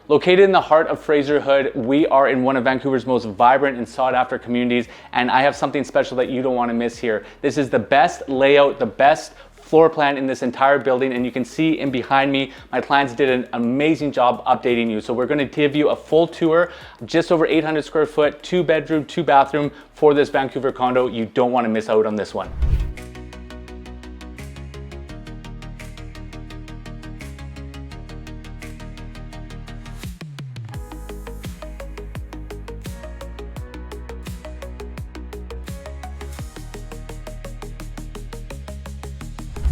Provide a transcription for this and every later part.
Located in the heart of Fraserhood, we are in one of Vancouver's most vibrant and sought after communities, and I have something special that you don't want to miss here. This is the best layout, the best floor plan in this entire building, and you can see in behind me, my clients did an amazing job updating you. So we're going to give you a full tour, just over 800 square foot, 2 bedroom, 2 bathroom for this Vancouver condo. You don't want to miss out on this one.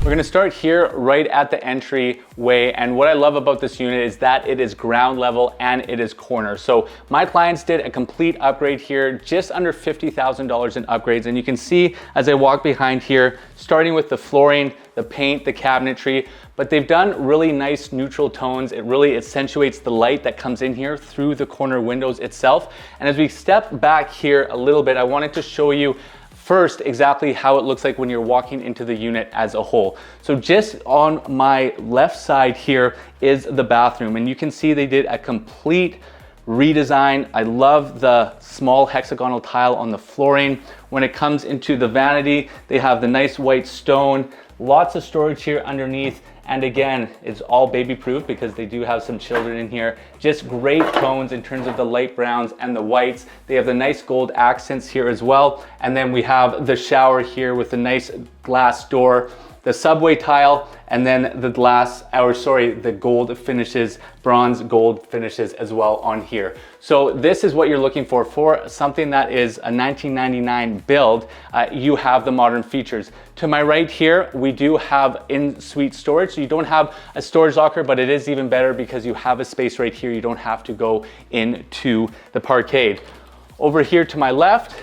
We're gonna start here right at the entryway, and what I love about this unit is that it is ground level and it is corner. So my clients did a complete upgrade here, just under $50,000 in upgrades, and you can see as I walk behind here, starting with the flooring, the paint, the cabinetry, but they've done really nice neutral tones. It really accentuates the light that comes in here through the corner windows itself. And as we step back here a little bit, I wanted to show you first, exactly how it looks like when you're walking into the unit as a whole. So just on my left side here is the bathroom, and you can see they did a complete redesign. I love the small hexagonal tile on the flooring. When it comes into the vanity, they have the nice white stone, lots of storage here underneath. And again, it's all baby proof because they do have some children in here. Just great tones in terms of the light browns and the whites. They have the nice gold accents here as well. And then we have the shower here with the nice glass door, the subway tile, and then the the gold finishes, bronze gold finishes as well on here. So this is what you're looking for something that is a 1999 build. You have the modern features. To my right here, we do have in-suite storage. So you don't have a storage locker, but it is even better because you have a space right here. You don't have to go into the parkade. Over here to my left,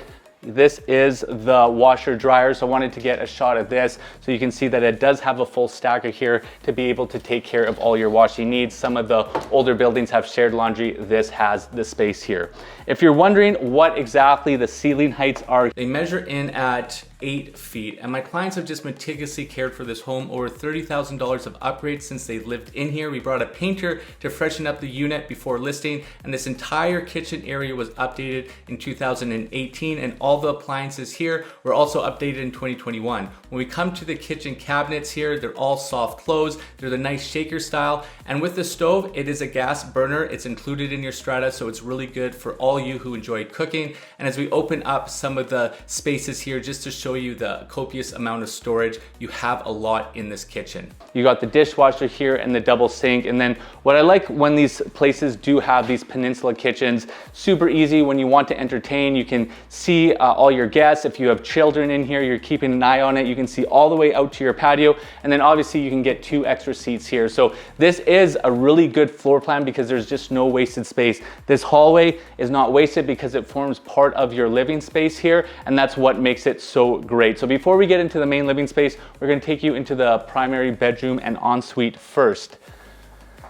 this is the washer dryer, so I wanted to get a shot of this so you can see that it does have a full stacker here to be able to take care of all your washing needs. Some of the older buildings have shared laundry. This has the space here. If you're wondering what exactly the ceiling heights are, they measure in at 8 feet, and my clients have just meticulously cared for this home. Over $30,000 of upgrades since they lived in here. We brought a painter to freshen up the unit before listing, and this entire kitchen area was updated in 2018, and all the appliances here were also updated in 2021. When we come to the kitchen cabinets here, they're all soft close. They're the nice shaker style, and with the stove, it is a gas burner. It's included in your strata, so it's really good for all you who enjoy cooking. And as we open up some of the spaces here, just to show you the copious amount of storage, you have a lot in this kitchen. You got the dishwasher here and the double sink. And then what I like when these places do have these peninsula kitchens, super easy when you want to entertain. You can see all your guests. If you have children in here, you're keeping an eye on it. You can see all the way out to your patio. And then obviously you can get 2 extra seats here. So this is a really good floor plan because there's just no wasted space. This hallway is not wasted because it forms part of your living space here. And that's what makes it so great. So before we get into the main living space, we're going to take you into the primary bedroom and ensuite first.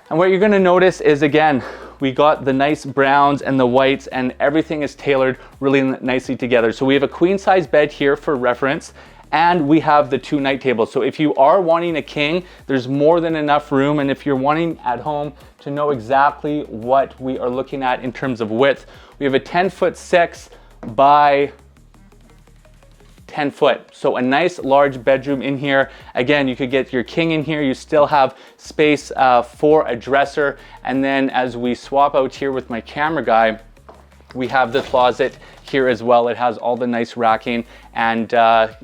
And what you're going to notice is, again, we got the nice browns and the whites, and everything is tailored really nicely together. So we have a queen size bed here for reference, and we have the 2 night tables. So if you are wanting a king, there's more than enough room. And if you're wanting at home to know exactly what we are looking at in terms of width, we have a 10'6" by 10 foot. So a nice large bedroom in here. Again, you could get your king in here. You still have space for a dresser. And then as we swap out here with my camera guy, we have the closet here as well. It has all the nice racking, and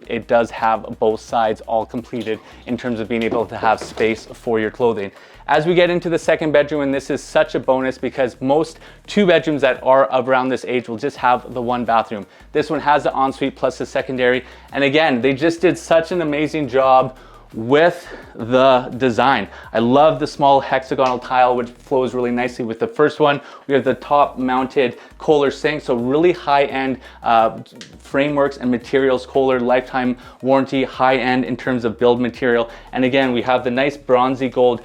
it does have both sides all completed in terms of being able to have space for your clothing. As we get into the second bedroom, and this is such a bonus because most 2 bedrooms that are around this age will just have the 1 bathroom. This one has the ensuite plus the secondary. And again, they just did such an amazing job with the design. I love the small hexagonal tile, which flows really nicely with the first one. We have the top mounted Kohler sink, so really high-end frameworks and materials. Kohler lifetime warranty, high-end in terms of build material. And again, we have the nice bronzy gold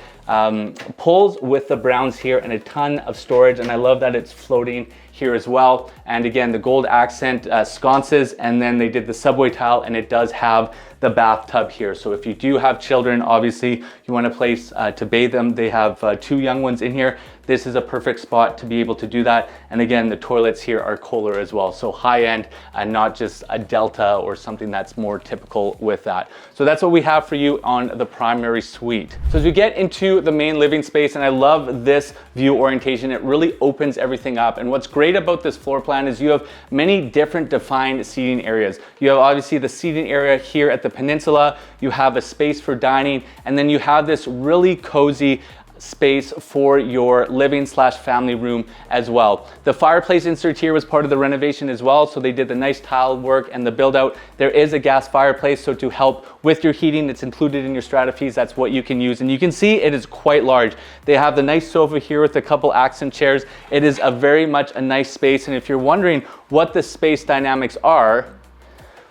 pulls with the browns here and a ton of storage, and I love that it's floating here as well. And again, the gold accent sconces, and then they did the subway tile, and it does have the bathtub here. So if you do have children, obviously you want a place to bathe them. They have 2 young ones in here. this is a perfect spot to be able to do that. And again, the toilets here are Kohler as well. So high end and not just a Delta or something that's more typical with that. So that's what we have for you on the primary suite. So as we get into the main living space, and I love this view orientation, it really opens everything up. And what's great about this floor plan is you have many different defined seating areas. You have obviously the seating area here at the peninsula, you have a space for dining, and then you have this really cozy space for your living slash family room as well. The fireplace insert here was part of the renovation as well, so they did the nice tile work and the build out. There is a gas fireplace, so to help with your heating, it's included in your strata fees. That's what you can use, and you can see it is quite large. They have the nice sofa here with a couple accent chairs. It is a very much a nice space, and if you're wondering what the space dynamics are,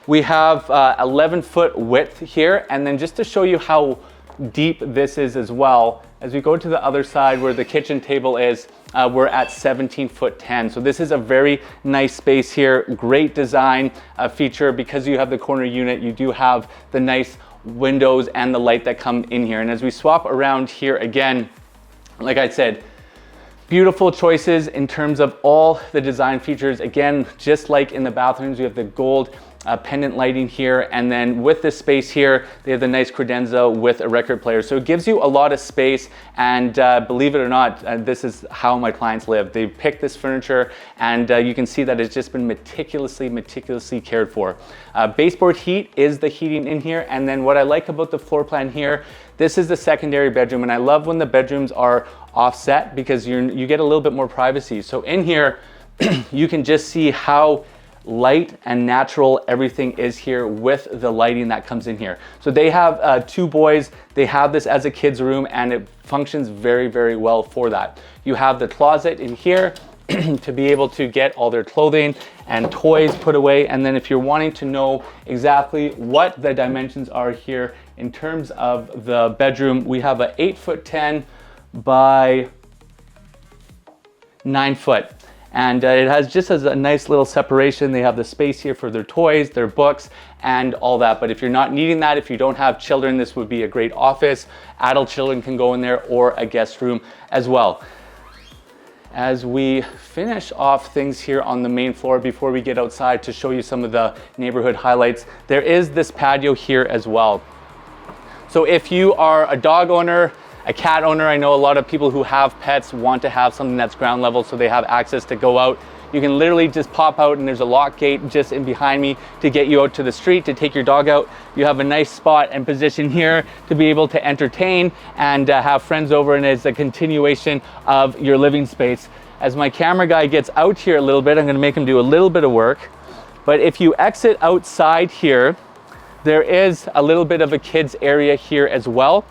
we have 11-foot width here, and then just to show you how deep this is as well, as we go to the other side where the kitchen table is, we're at 17'10". So this is a very nice space here, great design feature. Because you have the corner unit, you do have the nice windows and the light that come in here. And as we swap around here again, like I said, beautiful choices in terms of all the design features. Again, just like in the bathrooms, you have the gold pendant lighting here, and then with this space here, they have the nice credenza with a record player. So it gives you a lot of space, and believe it or not, this is how my clients live. They've picked this furniture, and you can see that it's just been meticulously cared for. Baseboard heat is the heating in here, and then what I like about the floor plan here, this is the secondary bedroom, and I love when the bedrooms are offset because you get a little bit more privacy. So in here, you can just see how light and natural everything is here with the lighting that comes in here. So they have 2 boys, they have this as a kid's room, and it functions very well for that. You have the closet in here to be able to get all their clothing and toys put away. And then if you're wanting to know exactly what the dimensions are here in terms of the bedroom, we have a 8'10" by 9 foot. And it has just as a nice little separation. They have the space here for their toys, their books, and all that. But if you're not needing that, if you don't have children, this would be a great office. Adult children can go in there, or a guest room as well. As we finish off things here on the main floor, before we get outside to show you some of the neighborhood highlights, there is this patio here as well. So if you are a dog owner, a cat owner, I know a lot of people who have pets want to have something that's ground level so they have access to go out. You can literally just pop out, and there's a lock gate just in behind me to get you out to the street to take your dog out. You have a nice spot and position here to be able to entertain and have friends over, and it's a continuation of your living space. As my camera guy gets out here a little bit, I'm gonna make him do a little bit of work. But if you exit outside here, there is a little bit of a kids area here as well.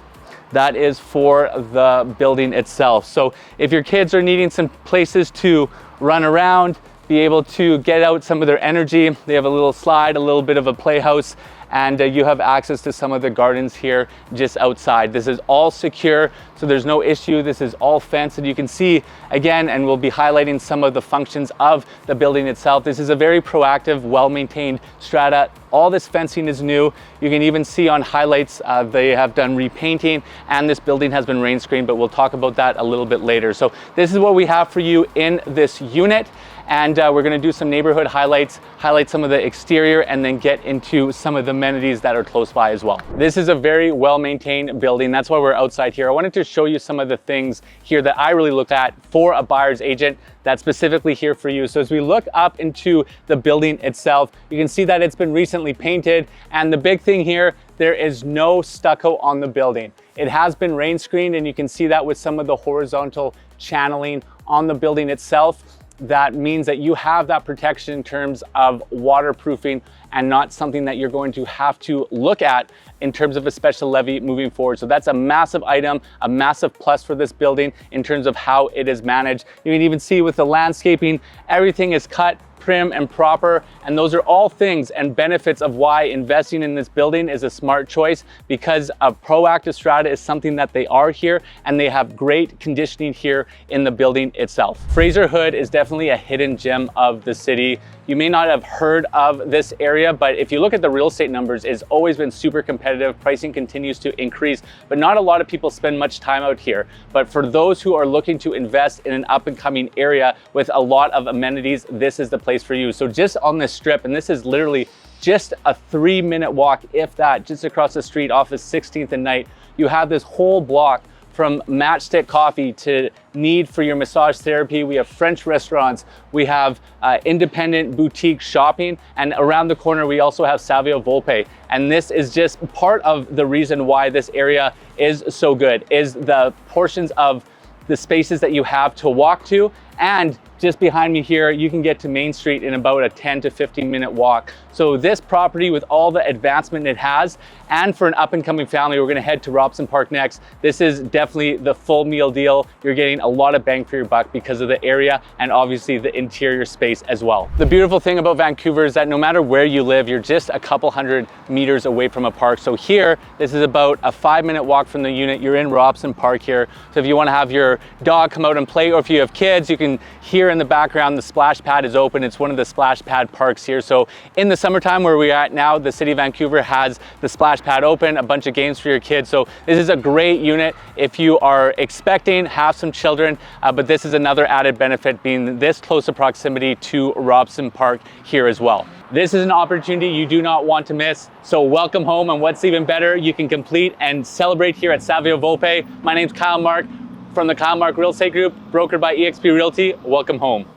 That is for the building itself. So if your kids are needing some places to run around, be able to get out some of their energy, they have a little slide, a little bit of a playhouse, and you have access to some of the gardens here just outside. This is all secure, so there's no issue. This is all fenced, and you can see again, and we'll be highlighting some of the functions of the building itself. This is a very proactive, well-maintained strata. All this fencing is new. You can even see on highlights, they have done repainting, and this building has been rain screened, but we'll talk about that a little bit later. So this is what we have for you in this unit. And we're gonna do some neighborhood highlights, highlight some of the exterior, and then get into some of the amenities that are close by as well. This is a very well-maintained building. That's why we're outside here. I wanted to show you some of the things here that I really looked at for a buyer's agent that's specifically here for you. So as we look up into the building itself, you can see that it's been recently painted. And the big thing here, there is no stucco on the building. It has been rain screened, and you can see that with some of the horizontal channeling on the building itself. That means that you have that protection in terms of waterproofing, and not something that you're going to have to look at in terms of a special levy moving forward. So that's a massive item, a massive plus for this building in terms of how it is managed. You can even see with the landscaping, everything is cut, prim, and proper. And those are all things and benefits of why investing in this building is a smart choice, because a proactive strata is something that they are here, and they have great conditioning here in the building itself. Fraserhood is definitely a hidden gem of the city. you may not have heard of this area, but if you look at the real estate numbers, it's always been super competitive. Pricing continues to increase, but not a lot of people spend much time out here. But for those who are looking to invest in an up and coming area with a lot of amenities, this is the place for you. So just on this strip, and this is literally just a 3-minute walk, if that, just across the street off of 16th and Knight, you have this whole block from Matchstick Coffee to Need for your massage therapy. We have French restaurants, we have independent boutique shopping, and around the corner we also have Savio Volpe. And this is just part of the reason why this area is so good, is the portions of the spaces that you have to walk to. And just behind me here, you can get to Main Street in about a 10 to 15 minute walk. So this property, with all the advancement it has, and for an up and coming family, we're gonna head to Robson Park next. This is definitely the full meal deal. You're getting a lot of bang for your buck because of the area and obviously the interior space as well. The beautiful thing about Vancouver is that no matter where you live, you're just a couple hundred meters away from a park. So here, this is about a 5-minute walk from the unit. You're in Robson Park here. So if you wanna have your dog come out and play, or if you have kids, you can hear in the background, the splash pad is open. It's one of the splash pad parks here. So in the summertime where we're at now, the city of Vancouver has the splash pad open, a bunch of games for your kids. So this is a great unit if you are expecting, have some children, but this is another added benefit, being this close of proximity to Robson Park here as well. This is an opportunity you do not want to miss. So welcome home, and what's even better, you can complete and celebrate here at Savio Volpe. My name's Kyle Mark from the Kyle Mark Real Estate Group, brokered by eXp Realty. Welcome home.